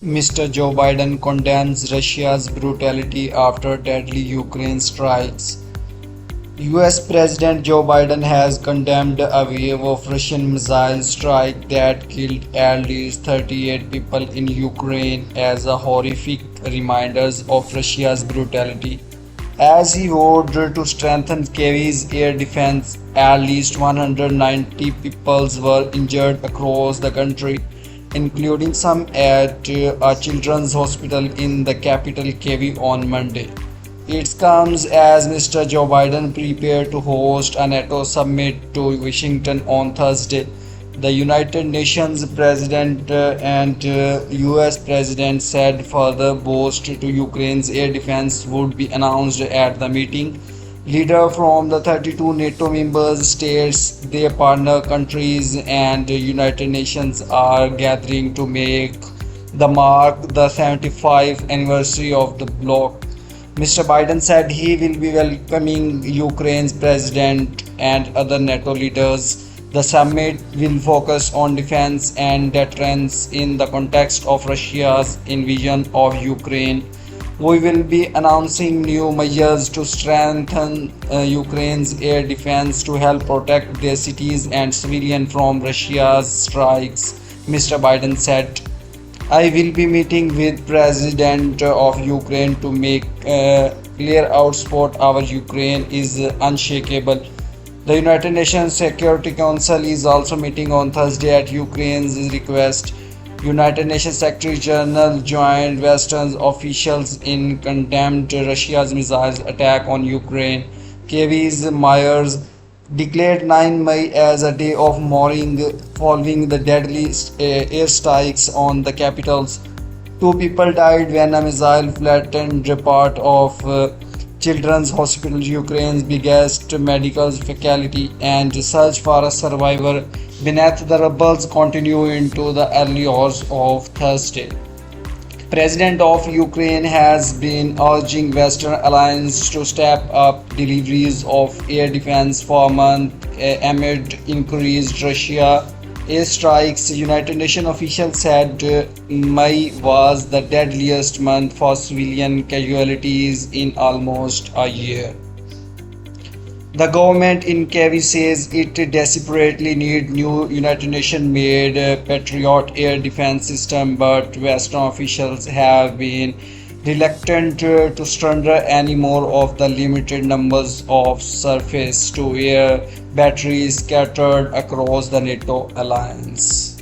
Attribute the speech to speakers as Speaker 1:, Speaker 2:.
Speaker 1: Mr. Joe Biden condemns Russia's brutality after deadly Ukraine strikes. US President Joe Biden has condemned a wave of Russian missile strike that killed at least 38 people in Ukraine as a horrific reminders of Russia's brutality. As he vowed to strengthen Kyiv's air defense, at least 190 people were injured across the country, including some at a children's hospital in the capital Kyiv on Monday. It comes as Mr. Joe Biden prepared to host a NATO summit to Washington on Thursday. The United Nations President and US President said further boost to Ukraine's air defense would be announced at the meeting. Leaders from the 32 NATO member states, their partner countries, and the United Nations are gathering to make the mark the 75th anniversary of the bloc. Mr. Biden said he will be welcoming Ukraine's president and other NATO leaders. The summit will focus on defense and deterrence in the context of Russia's invasion of Ukraine. We will be announcing new measures to strengthen Ukraine's air defense to help protect their cities and civilians from Russia's strikes, Mr. Biden said. I will be meeting with President of Ukraine to make clear out support our Ukraine is unshakable. The United Nations Security Council is also meeting on Thursday at Ukraine's request. United Nations Secretary General joined Western officials in condemned Russia's missile attack on Ukraine. Kyiv's mayors declared 9 May as a day of mourning following the deadly airstrikes on the capitals. Two people died when a missile flattened a part of Children's Hospital, Ukraine's biggest medical facility, and search for a survivor beneath the rubble continue into the early hours of Thursday. President of Ukraine has been urging Western allies to step up deliveries of air defense for months amid increased Russia airstrikes. United Nations officials said May was the deadliest month for civilian casualties in almost a year. The government in Kyiv says it desperately needs new United Nations made Patriot air defense system, but Western officials have been reluctant to surrender any more of the limited numbers of surface to air batteries scattered across the NATO alliance.